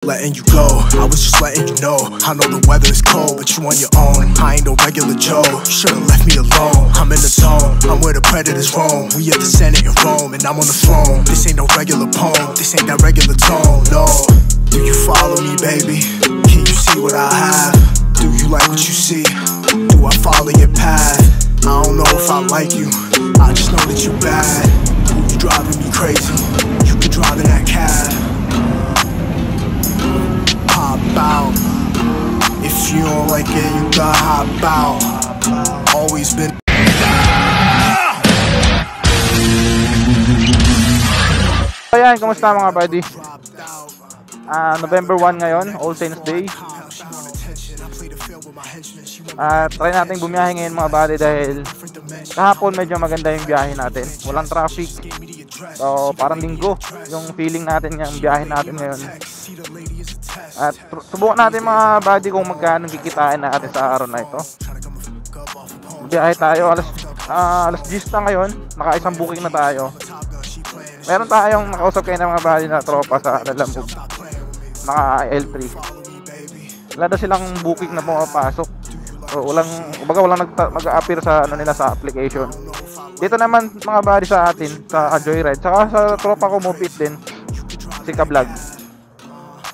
letting you go, I was just letting you know. I know the weather is cold, but you on your own. I ain't no regular Joe, you should've left me alone. I'm in the zone, I'm where the predators roam. We at the Senate in Rome, and I'm on the throne. This ain't no regular poem, this ain't that regular tone, no. Do you follow me, baby? Can you see what I have? Do you like what you see? Do I follow your path? I don't know if I like you, I just know that you bad. You driving me crazy, you be driving that cab. Hop out. If you don't like it, you gotta hop out. Always been. Ayan, kumusta mga buddy? November 1 ngayon, All Saints Day. Try natin bumiyahe ngayon mga buddy dahil kahapon medyo maganda yung biyahe natin. Walang traffic. So parang linggo yung feeling natin yung biyahe natin ngayon. At subukan natin mga buddy kung magkano kikitain natin sa araw na ito. Biyahe tayo alas 10 na ngayon. Naka-isang booking na tayo. Meron tayong nakausap kayo ng mga buddy na tropa sa Lalamog, naka L3. Wala na silang booking na pumapasok. So walang mag-a-appear sa nila sa application. Dito naman mga buddy sa atin sa Joyride, saka sa tropa ko Mupit din, si Ka-Vlog.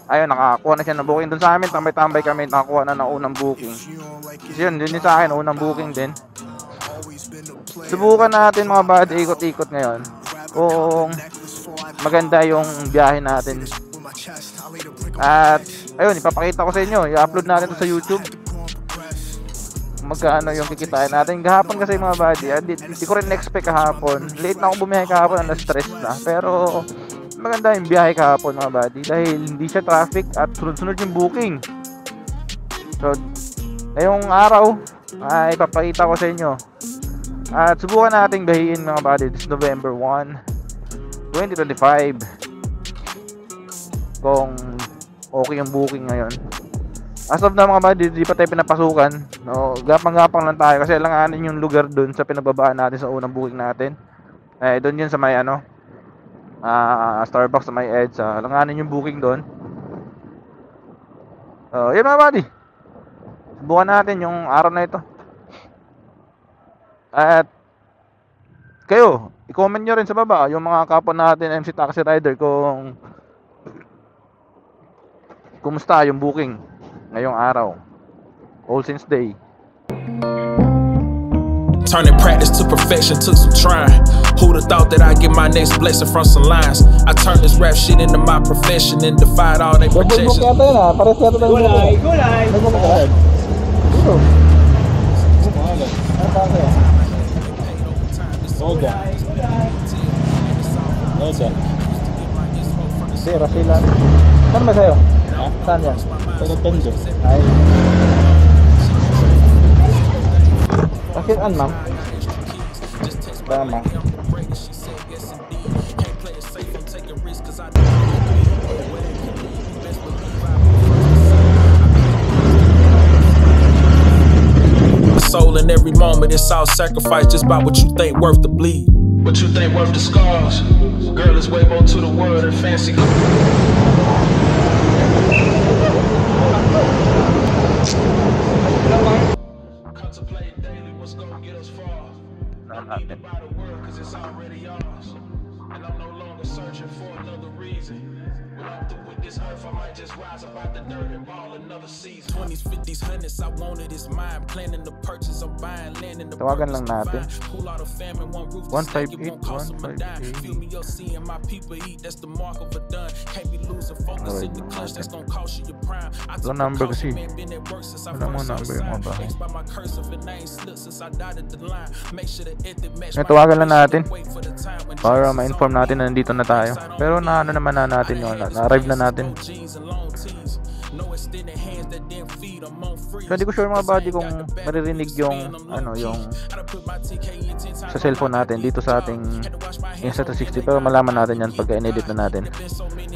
Ayun, nakakuha na siya ng booking doon sa amin. Tambay-tambay kami, nakakuha na ng unang booking. Yun din sa akin, unang booking din. Subukan natin mga buddy, ikot-ikot ngayon kung maganda yung biyahe natin. At ayun, ipapakita ko sa inyo, i-upload natin ito sa YouTube. Magkano yung kikitain natin. Kahapon kasi mga buddy, hindi ko rin expect kahapon. Late na akong bumiyahe kahapon, na-stress na. Pero maganda yung biyahe kahapon mga buddy dahil hindi siya traffic at sunod-sunod yung booking. So ngayong araw ay ipapakita ko sa inyo. At subukan nating bahiin mga buddy. This November 1, 2025. Kung okay yung booking ngayon. As of na mga buddy, di pa tayo pinapasukan. No, gapang-gapang lang tayo kasi langanin yung lugar doon sa pinababaan natin sa unang booking natin. Doon yun sa may Starbucks sa may EDSA. Langanin yung booking doon. Yun mga buddy. Subukan natin yung araw na ito. At kayo, i-comment nyo rin sa baba yung mga kapwa natin MC Taxi Rider kung kumusta yung booking ngayong araw, All Saints Day. Turning practice to perfection took some trying. Who'd have thought that I'd get my next blessing from some lines? I turned this rap shit into my profession and defied all their projections. Gulay. Sira sila. Saan ba sa'yo? Saan yan? Pagkatendo. Ay. Pakitaan ma'am. Tama. Soul in every moment, it's all sacrifice just by what you think worth the bleed. What you think worth the scars? Girl, it's way more to the world than fancy. Contemplate daily what's gonna get us far. No need to buy the world cause it's already ours. And I'm no longer searching for another reason. When I'm through with this earth, I might just rise up out the dirt and ball another season. 20s, 50s, 100s, I wanted is mine. Planning to purchase, I'm buying land in the tawagan lang natin. 158. Feel me up seeing my people eat, that's the mark of a done. Can't be losing focus in the clutch, that's gonna cost you your prime. Wala number kasi. Wala mo number yung mga bahay. May tawagan lang natin para ma-inform natin na nandito na tayo. Pero naano naman na natin yun, na-arrive na natin. So hindi ko sure mga buddy kung maririnig yung yung sa cellphone natin dito sa ating Insta360, pero malaman natin yan pagka in-edit na natin.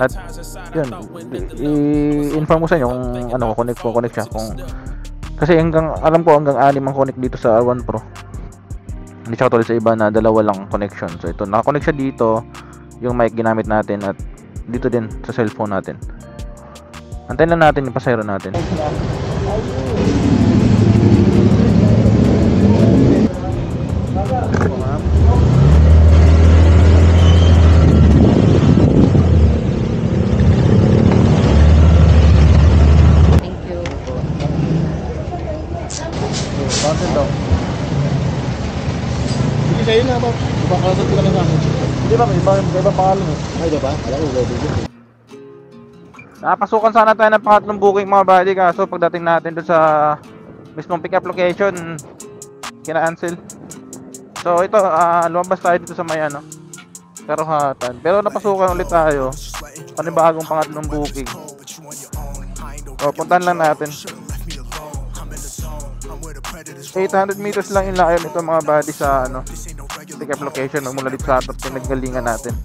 At yun, i-inform ko sa inyo kung connect siya, kasi alam ko hanggang 6 ang connect dito sa R1 Pro. Hindi siya katulad sa iba na 2 lang connection. So ito, naka-connect siya dito yung mic ginamit natin at dito din sa cellphone natin. Antayin lang natin yung pasahero natin. Thank you. Bakit daw? Hindi sa'yo na ba? Bakasal ko lang sa akin. Hindi ba? Iba pangalan eh. Ay, diba? Alam ko, ready ko. Napasukan sana tayo ng pangatlong booking mga buddy, kaso pagdating natin doon sa mismong pick up location, kina-cancel. So ito, lumabas tayo dito sa may ano, Karuhatan. Pero napasukan ulit tayo, panibagong pangatlong booking. So puntahan lang natin. 800 meters lang yung layo nito mga buddy sa ano, pick up location mula dito sa top pinaggalingan natin.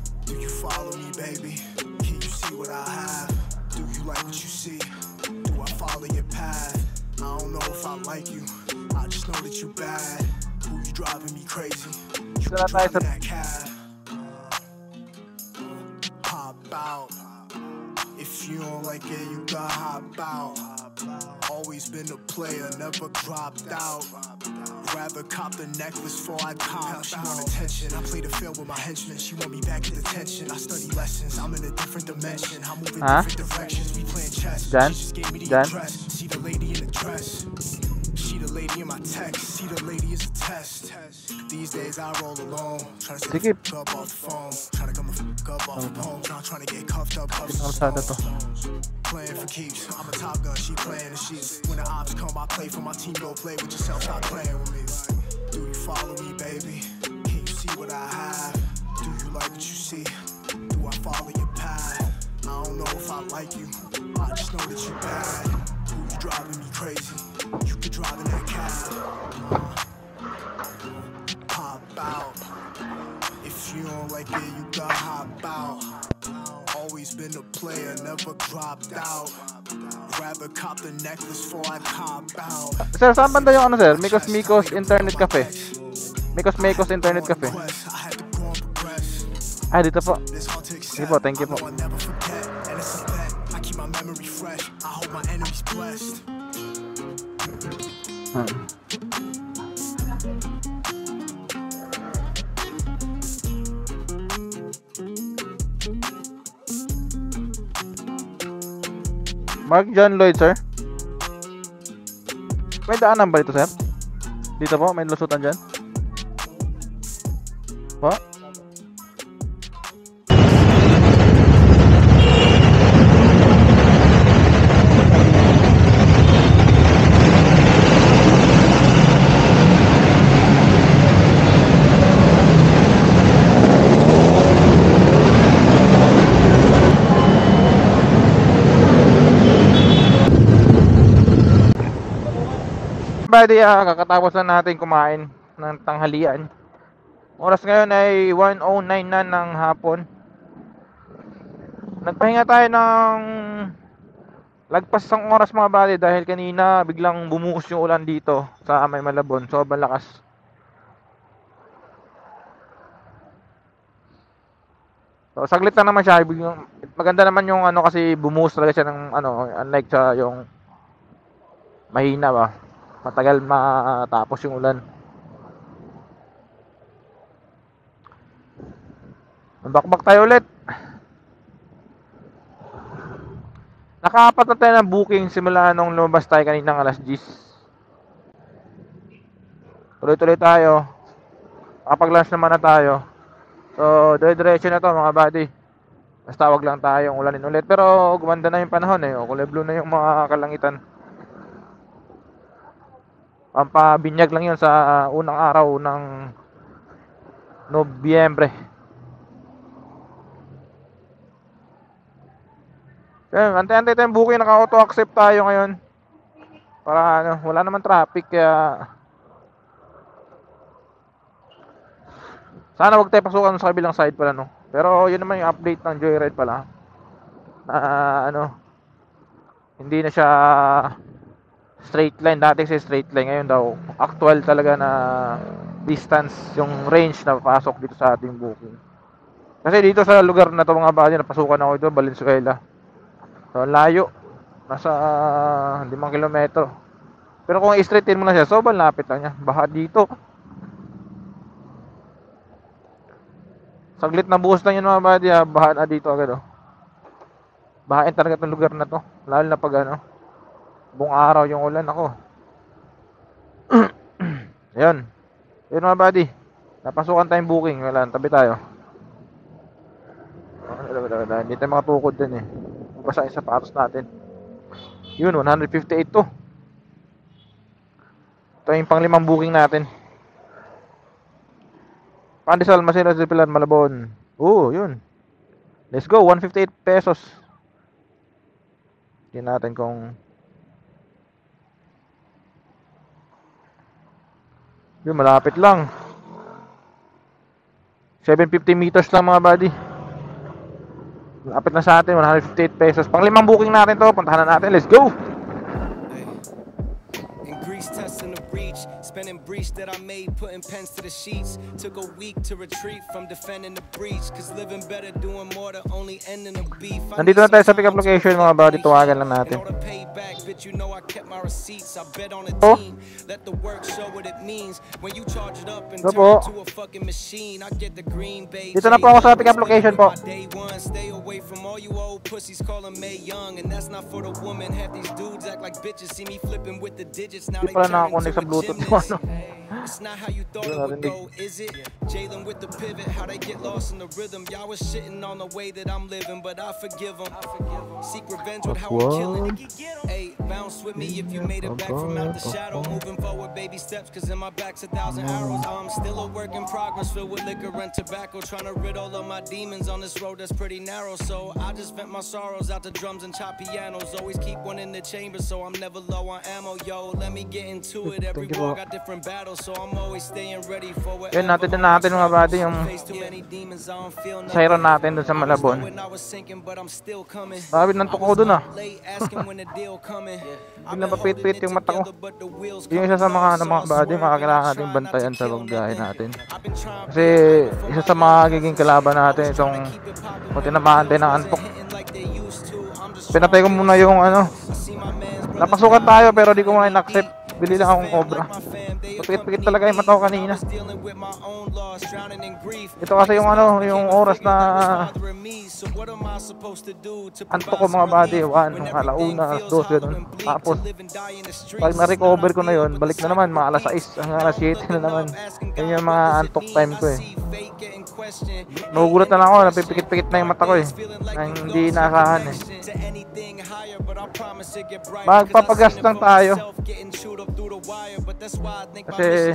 Dito na tayo sa Pop out. If you don't like it, you gotta hop out. Always been a player, never dropped out. Rather cop the necklace before I cop. She want attention. I play the field with my henchmen. She want me back in detention. I study lessons. I'm in a different dimension. I move in different directions. We playing chess. Jan? She just gave me the Jan? address. See the lady in the dress. She the lady in my text. See the lady is a test. These days I roll alone. Try to Sige. get up off the phone. Try to come the fuck up off the phone. Not trying to get cuffed up. kalsada to. Playing for keeps. I'm a top gun. She playing the sheets. When the ops come, I play for my team. Go play with yourself. Stop playing with me. Do you follow me, baby? Can you see what I have? Do you like what you see? Do I follow your path? I don't know if I like you. I just know that you bad. Ooh, you driving me crazy. You could drive in that cab. Pop out. If you don't like it, you gotta hop out. Always been a player, never dropped out. Rather cop the necklace before I cop out. Sir, saan banda yung ano sir? Mikos Internet Cafe. Mikos Internet Cafe. I had to grow and progress. Ah, dito po. This hard to accept. Sige po, thank you po. I know I'll never forget, and it's a bet. I keep my memory fresh. I hope my enemies blessed. Mark John Lloyd, sir. May daanan ba dito, sir? Dito po, may lusutan dyan. Po? Buddy, kakatapos na natin kumain ng tanghalian. Oras ngayon ay 1:09 na ng hapon. Nagpahinga tayo ng lagpas isang oras mga buddy dahil kanina biglang bumuhos yung ulan dito sa may Malabon. Sobrang lakas. So, saglit lang naman siya. Maganda naman yung ano kasi bumuhos talaga siya ng ano, unlike sa yung mahina ba. Matagal matapos yung ulan. Bakbak tayo ulit. Nakaapat na tayo ng booking simula nung lumabas tayo kaninang alas 10. Tuloy-tuloy tayo. Kapag-lunch naman na tayo. So, dire-diretso na to mga buddy. Basta wag lang tayong ulanin ulit. Pero gumanda na yung panahon eh. Kulay blue na yung mga kalangitan. Pampabinyag lang yun sa unang araw ng Nobyembre. Antay-antay tayong booking. Naka-auto accept tayo ngayon. Para ano, wala naman traffic. Kaya sana wag tayo pasukan sa kabilang side pala no. Pero yun naman yung update ng Joyride pala. Na ano, hindi na siya straight line. Dati kasi straight line, ngayon daw actual talaga na distance yung range na papasok dito sa ating booking. Kasi dito sa lugar na to mga buddy, napasukan ako dito, Valenzuela. So layo. Nasa 5 kilometro. Pero kung i-straightin mo na siya, sobrang lapit lang niya. Baha dito. Saglit na buhos lang yun mga buddy, ha. Baha na dito agad, oh. Bahain talaga itong lugar na to. Lalo na pag ano, buong araw yung ulan ako. Ayun. Yun mga buddy. Napasukan tayong booking. Wala, tabi tayo. Hindi tayo makatukod din eh. Basa yung sapatos natin. Yun, 158 to. Ito yung pang 5 booking natin. Pandesal, Masinloc del Pilar, Malabon. Yun. Let's go, 158 pesos. Tingnan natin kung yun, malapit lang. 750 meters lang mga buddy. Malapit na sa atin, 158 pesos. Pang 5 booking natin to, puntahan na natin. Let's go! Testing the breach, spinning breach that I made, putting pens to the sheets. Took a week to retreat from defending the breach, cause living better, doing more, the only end in the beef. Nandito na tayo sa pick up location mga buddy, tuwagan lang natin. Ito po. Dito na po ako sa pick up location po. Hindi pala nakakonect sa Bluetooth yung ano. It's not how you thought it would go, is it? Jalen with the pivot, how they get lost in the rhythm. Y'all was shitting on the way that I'm living, but I forgive them. Seek revenge with how I'm killing. Hey, bounce with me if you made it back from out the shadow. Moving forward, baby steps, cause in my back's 1,000 arrows. I'm still a work in progress, filled with liquor and tobacco. Trying to rid all of my demons on this road that's pretty narrow. So I just vent my sorrows out to drums and chop pianos. Always keep one in the chamber, so I'm never low on ammo. Yo, let me get into it. Every war got different battles, so I'm always staying ready for it. Yun, natin mga buddy yung siren natin dun sa Malabon. Sabi ng tuko dun ah. Hindi na papit-pit yung mata ko. Yung isa sa mga buddy, makakailangan natin bantayan sa pagbiyahe natin. Kasi isa sa mga giging kalaban natin itong tinamaan din ng antok. Pinatay ko muna yung ano. Napasukan tayo pero di ko muna in-accept. Bili lang akong cobra. Papikit-pikit talaga yung mata ko kanina. Ito kasi yung ano, yung oras na antok ko mga buddy, 1, alauna, 2, ganun. Tapos pag na-recover ko na yun, balik na naman mga alas 6 hanggang alas 7 na naman. Yun yung mga antok time ko eh. Nagugulat na lang ako, napipikit-pikit na yung mata ko eh, na hindi inaasahan eh. Magpapagas lang tayo kasi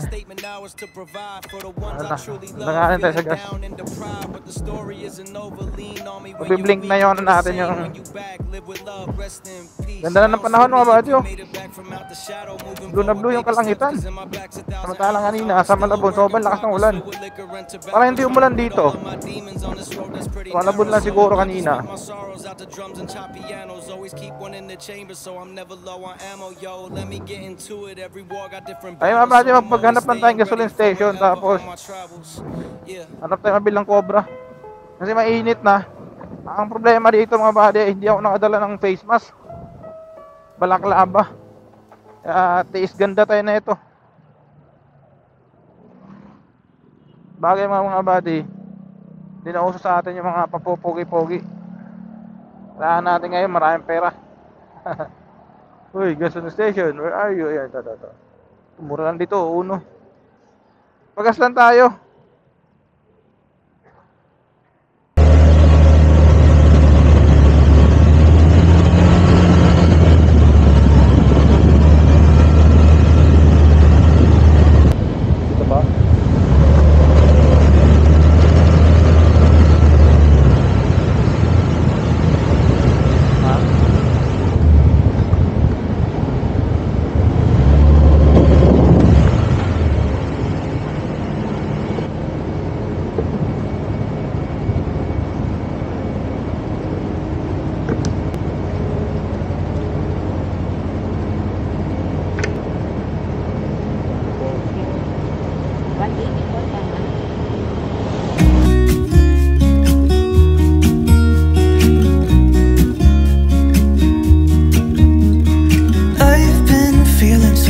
nanganin tayo sa gas. Mabiblink na yun natin yung ganda na ng panahon mga buddy oh. Blue na blue yung kalangitan. Samantalang kanina sa Malabon sobrang lakas ng ulan. Para hindi umulan dito. Malabon lang siguro kanina. Ay mga buddy, magpaghanap lang tayong gasoline station. Tapos hanap tayo mabilang cobra kasi mainit na. Ang problema dito mga buddy, hindi ako nakadala ng face mask, balaklava. Tiis ganda tayo na ito. Bagay mga buddy, hindi na uso sa atin yung mga papopogi-pogi. Kailangan natin ngayon maraming pera. Uy, gasoline station, where are you? Ayan, ito. Mura lang dito, uno. Pagas lang tayo. Ito ba?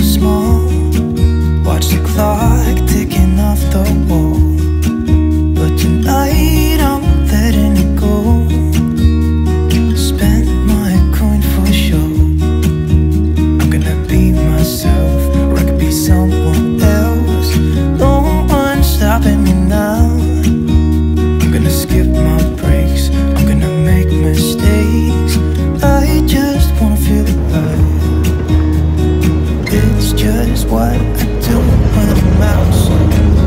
so small. Watch the clock ticking off the wall. But tonight I'm letting it go. Spend my coin for sure. I'm gonna be myself, or I could be someone else. No one's stopping me now. I'm gonna skip my breaks, I'm gonna make mistakes. I just wanna feel alive. It's just what I do when I'm out. So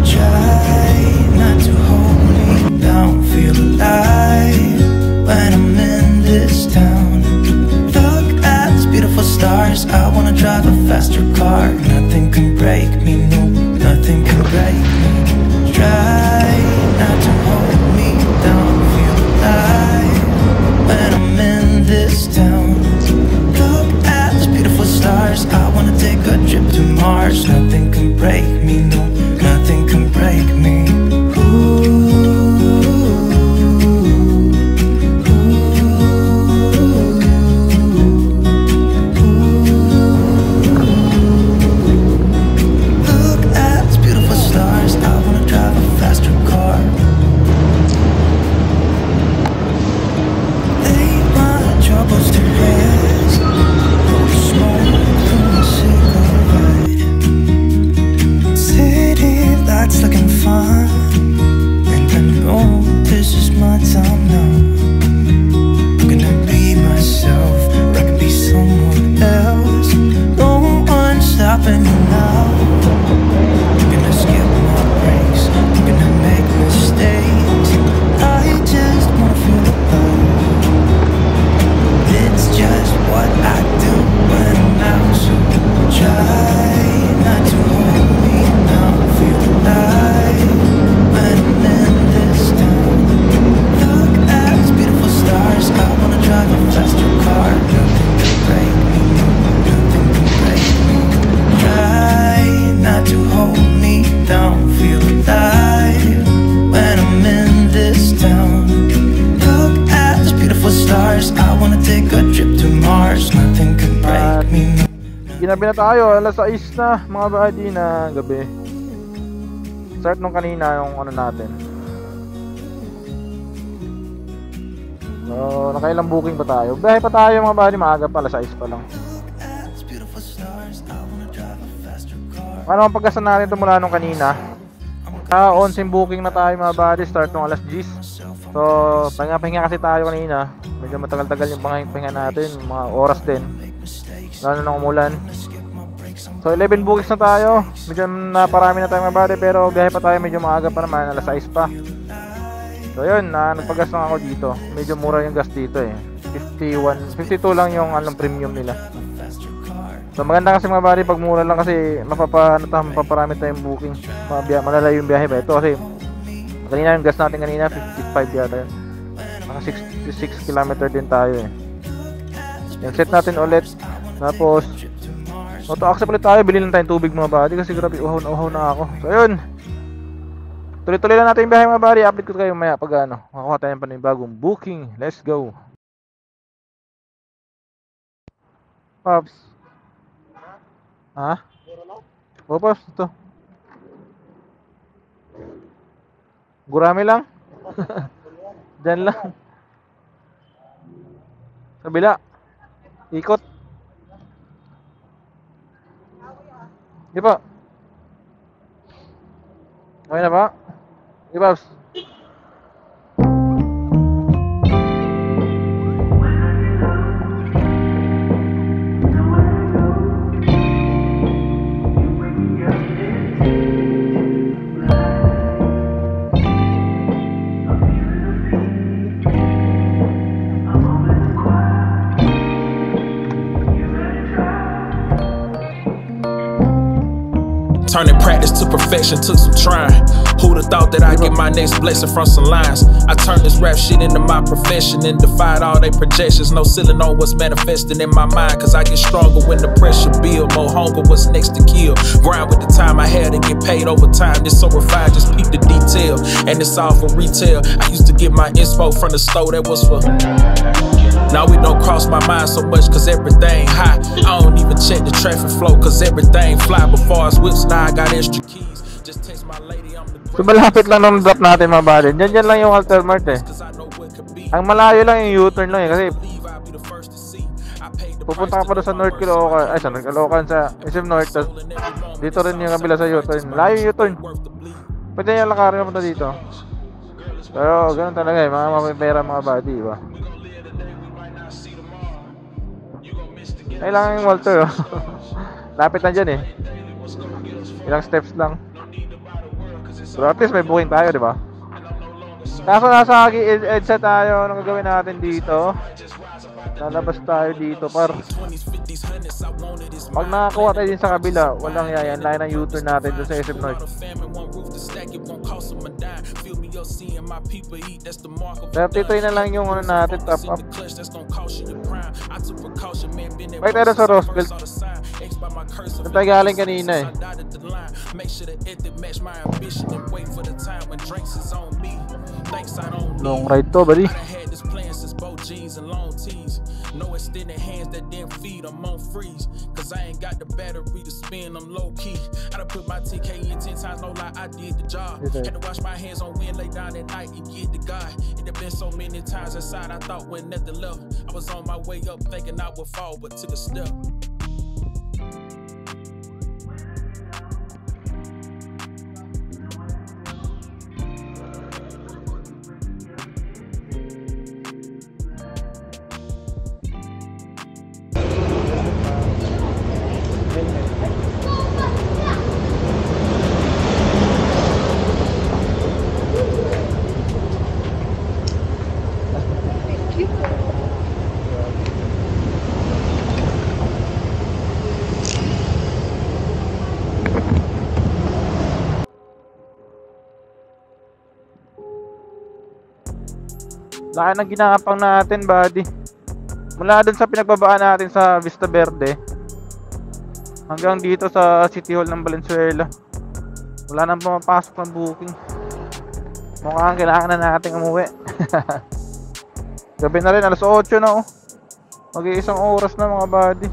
try not to hold me down. Feel alive when I'm in this town. Look at these beautiful stars. I wanna drive a faster car. Nothing can break me, no, nothing can break me. Try not to hold me down. Feel alive when I'm in this town. Look at these beautiful stars. I wanna take a trip to Mars. Nothing can break me, no, nothing can break me. Look at these beautiful stars. I wanna drive a faster car. Lay my troubles to rest. Smoke from a cigarette. City lights looking fine, and I know this is my time now. I'm gonna be myself, or I could be someone else. No one's stopping me now. I'm gonna skip my breaks, I'm gonna make mistakes. I just wanna feel alive. It's just what I do when I'm out. So try not to hold me down. Feel alive when I'm in this town. Look at these beautiful stars. I wanna drive a faster car. Nothing can break me, no, nothing can break me. Try not to hold me down. Feel alive when I'm in this town. Look at these beautiful stars. I wanna take a trip to Mars. Nothing can break me, no. Ginabi na tayo, alas 6 na mga buddy na gabi. Start nung kanina yung ano natin. So, nakailang booking pa tayo. Biyahe pa tayo mga buddy, maaga pa, alas 6 pa lang. Paano ang pagkasan natin ito mula nung kanina? On-sim booking na tayo mga buddy, start nung alas 10. So, pahinga-pahinga kasi tayo kanina. Medyo matagal-tagal yung pahinga natin, mga oras din. Lalo nang umulan. So 11 bookings na tayo. Medyo naparami na tayo mga buddy, pero biyahe pa tayo, medyo maaga pa naman, alas 6 pa. So yun, nagpagas lang ako dito. Medyo mura yung gas dito eh. 52 lang yung premium nila. So maganda kasi mga buddy pag mura lang, kasi mapaparami tayong booking. Malalayo yung biyahe ba ito, kasi kanina yung gas natin kanina 55 yata yun. Mga 66 km din tayo eh. Yung set natin ulit. Tapos auto-accept ulit tayo. Bili lang tayong tubig mga buddy, kasi grabe uhaw na ako. So yun, tuloy-tuloy lang natin yung biyahe mga buddy. Update ko kayo maya pag makakuha tayo pa ng bagong booking. Let's go. Pops. Ha? O Pops, ito gurami lang. Diyan lang. Kabila. Ikot. Di ba? Okay na ba? Di ba? Turning practice to perfection took some trying. Who'd have thought that I'd get my next blessing from some lines? I turned this rap shit into my profession and defied all they projections. No ceiling on what's manifesting in my mind, cause I get stronger when the pressure build. More hunger, what's next to kill. Grind with the time I had and get paid over time. This so refined, just peep the detail. And it's all for retail. I used to get my inspo from the store, that was for... Now it don't cross my mind so much cause everything high. I don't even check check the traffic flow, cause everything fly before us whips. Now I got extra keys. Just text my lady, I'm the So malapit lang nung drop natin mga buddy. Diyan lang yung Alter Mart eh. Ang malayo lang yung U-turn lang eh, kasi pupunta ka pa doon sa North Caloocan, ay sa North Caloocan, sa SM North, tas dito rin yung kabila sa U-turn. Layo yung U-turn. Pwede nyo lakarin mo dito. Pero ganun talaga eh, mga mapipera mga buddy, ba? Kailangan yung Walter oh. Lapit na dyan eh. Ilang steps lang. Pero at least may booking tayo, di ba? Kaso nasa EDSA tayo, anong gagawin natin dito? Lalabas tayo dito par. Pag nakakuha tayo din sa kabila, walang yayan, layo ng U-turn natin doon sa SM North. 33 na lang yung ano natin, top up. Bakit tayo sa Roosevelt? Saan tayo galing kanina eh? Long ride to, buddy. No extended hands that didn't feed, I'm on freeze. Cause I ain't got the battery to spin, I'm low key. I done put my 10K in 10 times, no lie, I did the job. Had to wash my hands on wind, lay down at night and get the God. It have been so many times inside, I thought when nothing left. I was on my way up thinking I would fall, but took a step. Laki ng ginapang natin, buddy. Mula dun sa pinagbabaan natin sa Vista Verde hanggang dito sa City Hall ng Valenzuela, wala nang pumapasok ng booking. Mukhang kailangan na natin umuwi. Gabi na rin, alas 8 na oh. Mag-iisang oras na mga buddy.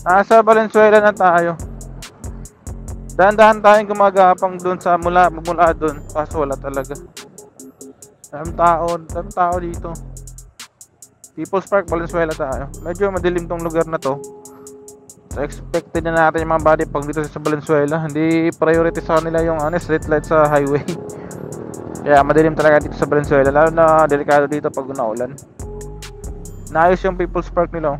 Nasa Valenzuela na tayo. Dahan-dahan tayong gumagapang doon sa mula doon, kaso wala talaga. Daming tao dito. People's Park, Valenzuela tayo. Medyo madilim tong lugar na to. So expected na natin yung mga body pag dito sa Valenzuela. Hindi priority sa kanila yung street light sa highway. Kaya madilim talaga dito sa Valenzuela, lalo na delikado dito pag naulan. Naayos yung People's Park nila.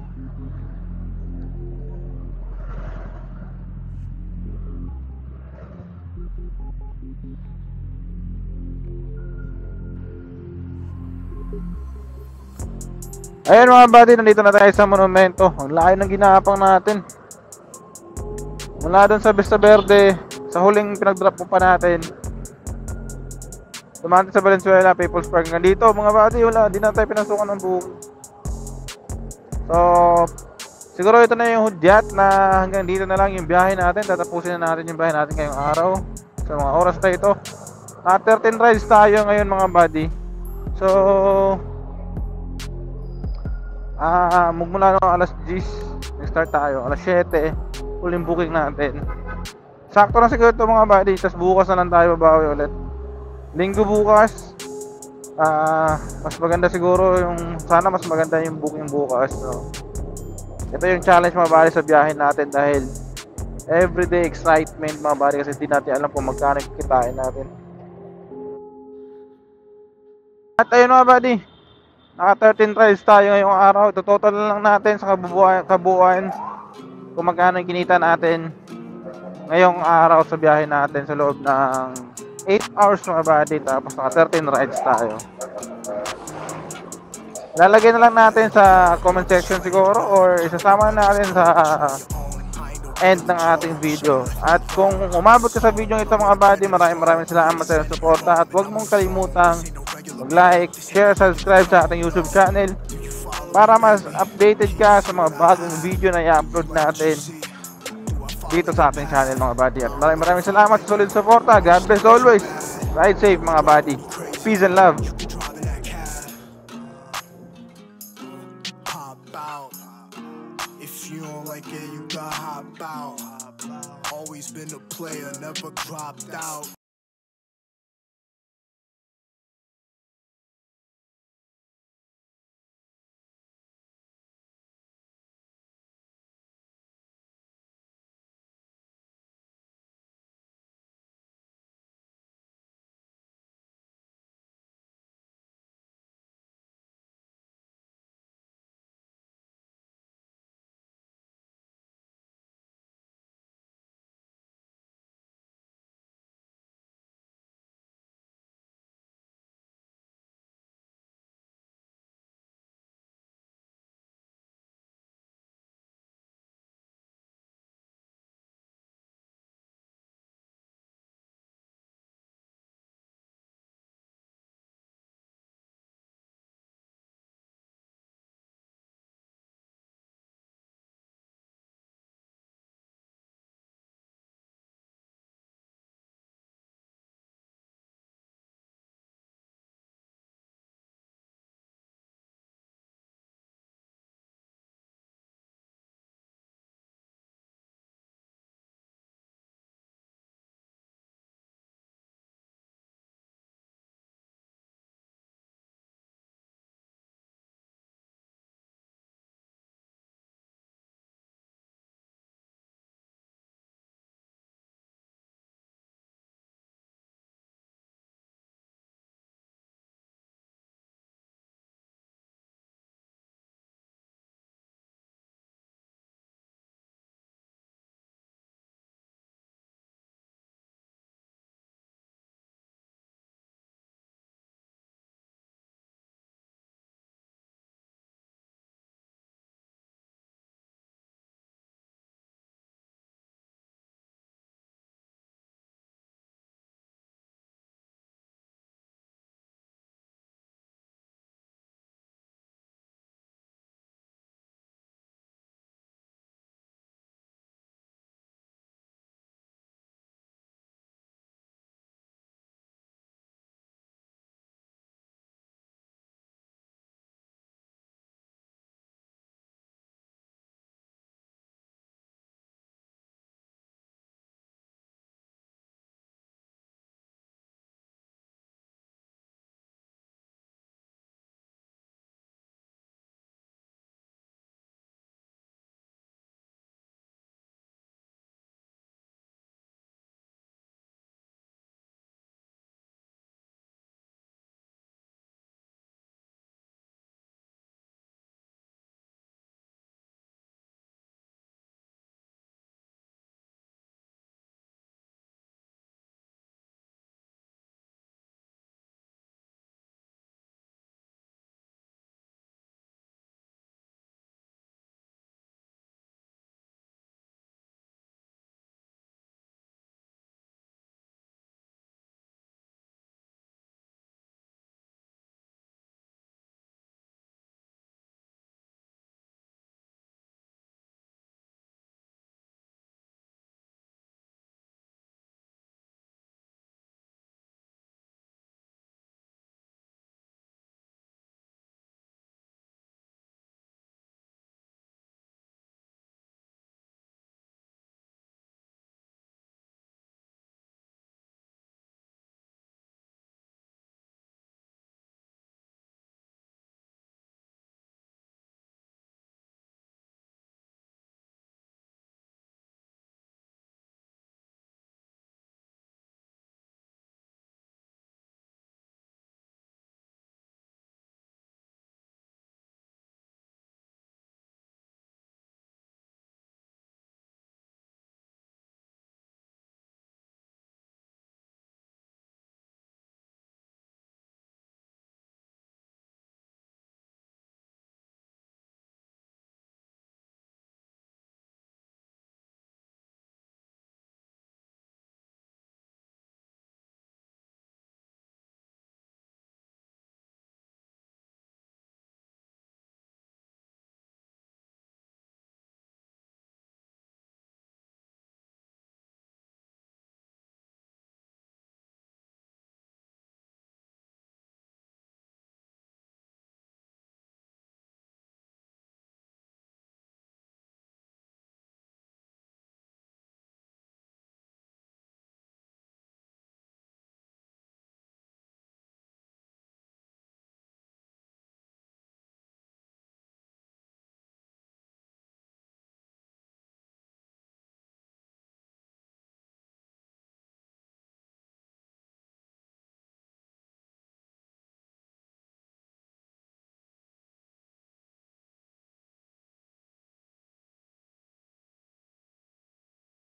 Ayan mga buddy, nandito na tayo sa monumento. Ang laki ng ginapang natin. Mula doon sa Vista Verde, sa huling pinag-drop po pa natin, dumaan sa Valenzuela, People's Park. Nandito mga buddy, wala, di na tayo pinasukan ng booking. So, siguro ito na yung hudyat na hanggang dito na lang yung biyahe natin. Tatapusin na natin yung biyahe natin ngayong araw. Sa mga oras na ito, na 13 rides tayo ngayon mga buddy. So, magmula no alas 10 nag-start tayo, alas 7 huling booking natin. Sakto na siguro ito mga buddy. Tapos bukas na lang tayo babawi ulit. Linggo bukas, mas maganda siguro yung, sana mas maganda yung booking bukas, no? Ito yung challenge mga buddy sa biyahe natin, dahil everyday excitement mga buddy, kasi hindi natin alam kung magkano kikitain natin. At ayun mga buddy, naka 13 rides tayo ngayong araw. Ito total lang natin sa kabuuan kung magkano kinita natin ngayong araw sa biyahe natin sa loob ng 8 hours mga buddy. Tapos naka 13 rides tayo. Lalagay na lang natin sa comment section siguro, or isasama natin sa end ng ating video. At kung umabot ka sa video ito mga buddy, maraming salamat sa iyong suporta. At huwag mong kalimutang mag-like, share, subscribe sa ating YouTube channel para mas updated ka sa mga bagong video na i-upload natin dito sa ating channel mga buddy. At maraming salamat sa solid suporta. God bless always. Ride safe mga buddy. Peace and love. out. Always been a player, never dropped out.